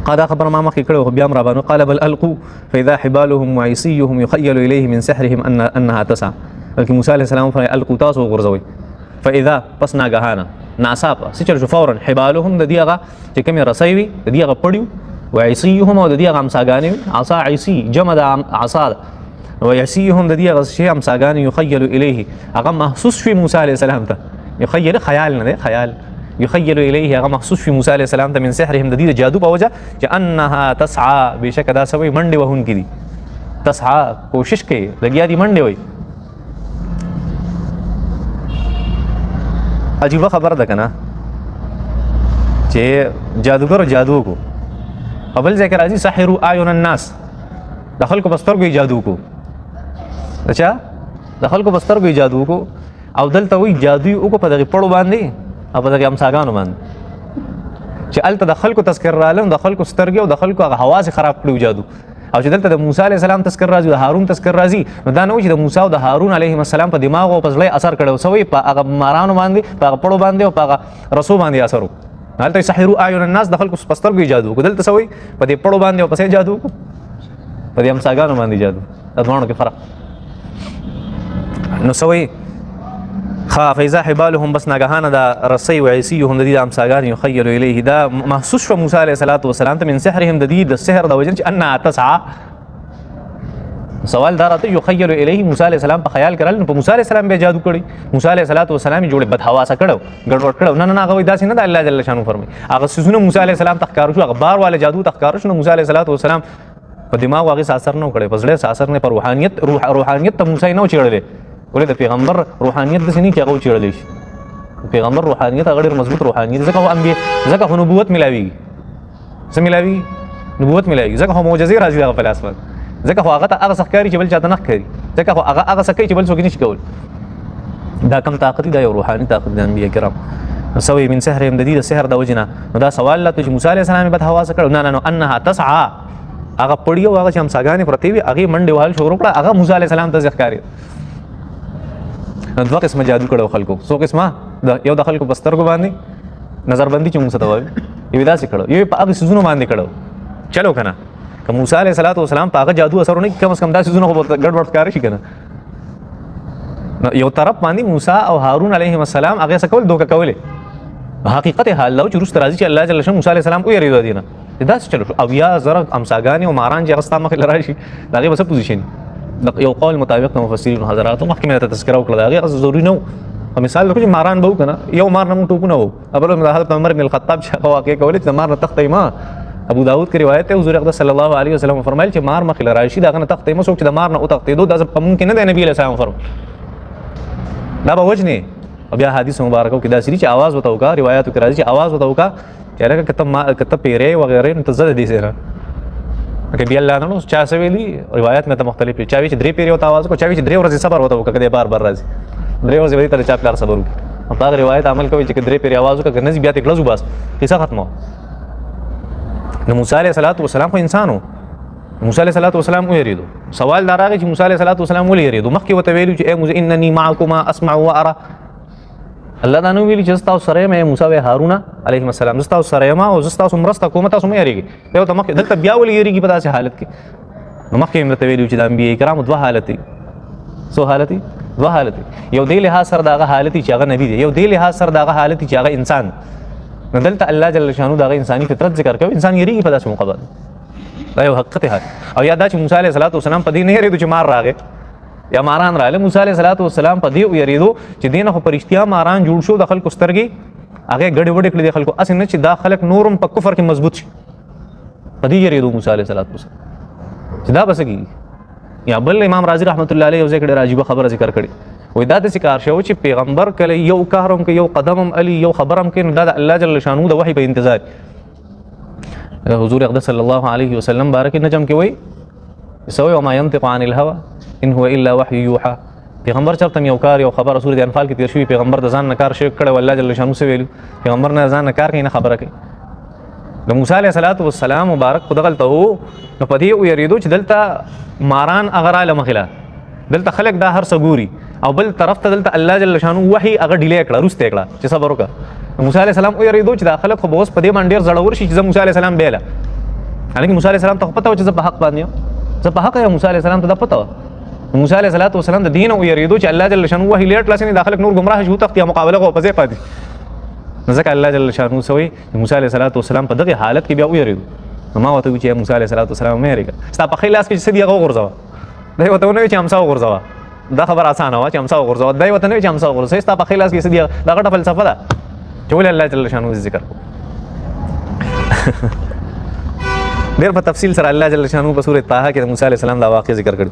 قال خبر ما مخکې کړی خو بیا هم راباندې قال بل القوا فاذا حبالهم وعصيهم يخيل اليه من سحرهم انها تسعى. بلکې موسی علیه السلام فرمایي القوا تاسو وغورځوئ فاذا پس ناګهانه ناڅاپه څه چل شو فورا حبالهم د دې هغه چې کومې رسۍ وي د دې هغه پړي وعصيهم او د دې هغه امساګانې وي عصا عصي جمع د عصا ده ويعصيهم د دې هغه شی امساګانې يخيل اليه هغه محسوس شي موسی علیه السلام ته يخيل خیال نه دی خیال يخيل اليه هغه محسوس في موسی علیه السلام ته من سحرهم د دې جادو په وجه چې انها تسعى بشک دا سوي منډه وهونکې دي تسعى کوشش کوي لګیا دي منډه وي. عجیب خبر ده کنه چې جادوګر جادو کو اول ذکر راځي سحروا اعین الناس د خلکو بسترګو جادو کو اچھا د خلکو بسترګو جادو کو او دلته وی جادو کو په دغه پړو باندې او په دغه امساګانو باندې چې الته د خلکو تذکر رالم د خلکو سترګې او د خلکو هغه حواس خراب کړو جادو او چې دلته د موسی علیه السلام تذکر راځي د هارون تذکر راځي نو دا نه و چې د موسی او د هارون علیهم السلام په دماغ او په زړه اثر کړو سوی په هغه مارانو باندې په هغه پړو باندې او په هغه رسو باندې اثر وکړو. هلته سحروا اعین الناس د خلکو په سترګو جادو کو دلته سوی په دې پړو باندې او په څه جادو په دې امساګانو باندې جادو د دوانو کې فرق نو سوی فاذا حبالهم بس ناګهانه دا رسۍ وعصيهم د دې امساګان يخيل اليه دا محسوس شو موسی علیه السلام ته من سحرهم د دې د سحر د وجه چې انها تسعى. سوال دا راته يخيل اليه موسی علیه السلام په خیال کړل نو په موسی علیه السلام به جادو کړی موسی علیه السلام جوړه بد حواسه کړو ګډوډ کړو نه هغه وای داسې نه د الله جل شانو فرمای هغه سيزونه موسی علیه السلام تخکار شو هغه بار والا جادو تخکار شو موسی علیه السلام په دماغ هغه اثر نه کړی په زړه اثر نه پر روحانيت ته موسی نه چړلې ولې د پیغمبر روحانيت د سني کې هغه چیرلی شي پیغمبر روحانيت هغه ډېر مضبوط روحانيت ځکه هو انبیاء ځکه هو نبوت ملاوي څه ملاوي نبوت ملاوي ځکه هو معجزې راځي هغه په لاس باندې ځکه هو هغه ته هغه سخکاري چې بل چاته نه ښکاري ځکه هو هغه سکه چې بل څوک نشي کول دا کم طاقت دا یو روحاني طاقت د انبیاء کرام سوي من سحرهم د دې د سحر د وجنه نو دا سوال لا چې موسی عليه السلام به حواس کړو نه انها تسعى هغه پړیو هغه چې امساګانې پرتی وي هغه منډه وهل شروع کړه هغه موسی عليه السلام ته ښکاري. دوه قسمه جادو کړو خلکو څو قسمه یو د خلکو بسترګو باندې نظر بندي چې موږ ته وایي یو داسې کړو یو په هغه سيزونو باندې کړو چلو کنه که موسی علیه السلام په هغه جادو اثر نه کم از کم داسې سيزونو ګډوډ ښکار شي کنه یو طرف باندې موسی او هارون علیهم السلام هغه څه کول دوکه کولې حقیقت حال لو چې روس راځي چې الله جل شانه موسی علیه السلام او یریدو دینه داسې چلو او یا زره امساګانی او ماران چې غستا مخ لراشي دغه بس پوزیشن یو قول مطابق مفسرین حضرات مخکې مې ته تذکره وکړه هغه ضروري نه و مثال لکه ماران به وکنه یو مار نه ټوپونه وو ابل حضرت عمر بن الخطاب چې واقع کولې چې مار نه تختې ما ابو داود کی روایت ہے حضور اقدس صلی الله علیه وسلم فرمایل چې مار مخ لراشي دغه نه تختې ما څوک چې د مار نه او تختې دو د ممکن نه دی نبی علیہ السلام فرمایل دا به وجنه بیا حدیث مبارکو کې دا سری چې आवाज وتاو کا روایتو کې راځي چې आवाज وتاو کا چې هغه کته پیره وغیرہ نو تزد دي سره که بیا الله نو چا سویلی روایت مې ته مختلف چا وی چې درې پیری وته आवाज کو چا وی چې درې ورځې صبر وته وکړه بار بار راځي درې ورځې به تر چا پلار صبر وکړي په هغه روایت عمل کوي چې درې پیری आवाज وکړه نه بیا ته کلزو بس قصه ختمه. نو موسی علیه السلام خو انسانو موسی علیه السلام ویریدو سوال دا راغی چې موسی علیه السلام ولې یریدو مخکې وته ویلو چې اے موسی اننی معکما اسمع وارى الله دا نو ویلی چې تاسو سره مې موسی او هارون علیهم السلام تاسو سره ما او تاسو مرسته کوم تاسو مې یریږي یو ته مخکې دلته بیا ولې یریږي په داسې حالت کې نو مخکې مې ته ویلو چې د انبیاء کرام دوه حالت دي سو حالت دوه حالت یو دی له سر دغه حالت چې هغه نبی دی یو دی له سر دغه حالت چې هغه انسان نو دلته الله جل شانو دغه انساني فطرت ذکر کوي انسان یریږي په داسې موقع باندې دا یو حقیقت ہے او یاد چې موسی علیه السلام په دې نه یریدو چې مار راغی یا ماران رااله موسی علیه السلام په دې یریدو چې دینه خو پرشتیا ماران جوړ شو د خلکو سترګې هغه ګډ وډ کړي د خلکو اسنه چې دا خلک نورم په کفر کې مضبوط شي په دې یریدو موسی علیه السلام چې دا بس کی یا بل امام رازی رحمت الله علیه یو ذکر راجیب خبره ذکر کړي وای دا د کار شو چې پیغمبر کله یو کارم کې یو قدمم علی یو خبرم کې دا الله جل شانو د وحی په انتظار حضور اقدس صلی الله علیه وسلم بارک نجم کې وای سوي وما ينطق عن الهوى ان هو الا وحي يوحى پیغمبر چرته یو کار یو خبر سورۃ انفال کې تیر شوی پیغمبر د ځان نه کار شي کړه الله جل شانو سره ویلو پیغمبر نه ځان نه کار کوي نه خبره کوي د موسی علیه السلام مبارک خدغل ته نو پدې او یریدو چې دلته ماران اغراله مخله دلته خلق دا هر سګوري او بل طرف ته دلته الله جل شانو وحي هغه ډیلی کړه روسته کړه چې صبر وکړه موسی علیه السلام او یریدو چې دا خلق خو بوس پدې باندې ډیر زړور شي چې موسی علیه السلام بیله حالانکه موسی علیه السلام ته پته و چې زه په حق باندې یم، زه په حق یم. موسی علیه السلام ته دا پته وه. موسی علیه السلام د دین او یریدو چې الله جل شانه وحی لیټ لاسنی داخله نور گمراه شو تخت یا مقابله کو پځې پاتې. ځکه الله جل شانه سوی موسی علیه السلام په دغه حالت کې بیا ویریدو. ما وته چې موسی علیه السلام مې ریګه ستا په خلاص کې چې دی هغه غورځوا. دا وته نه چې امسا غورځوا. دا خبر اسانه و چې امسا غورځوا. دا وته نه چې امسا غورځوا. ستا په خلاص کې دی دا غټه فلسفه ده. چې ولې الله جل شانه ذکر کو. ډېر په تفصیل سره الله جل شانه په سورۃ طه کې موسی علیه السلام دا واقع ذکر کړی.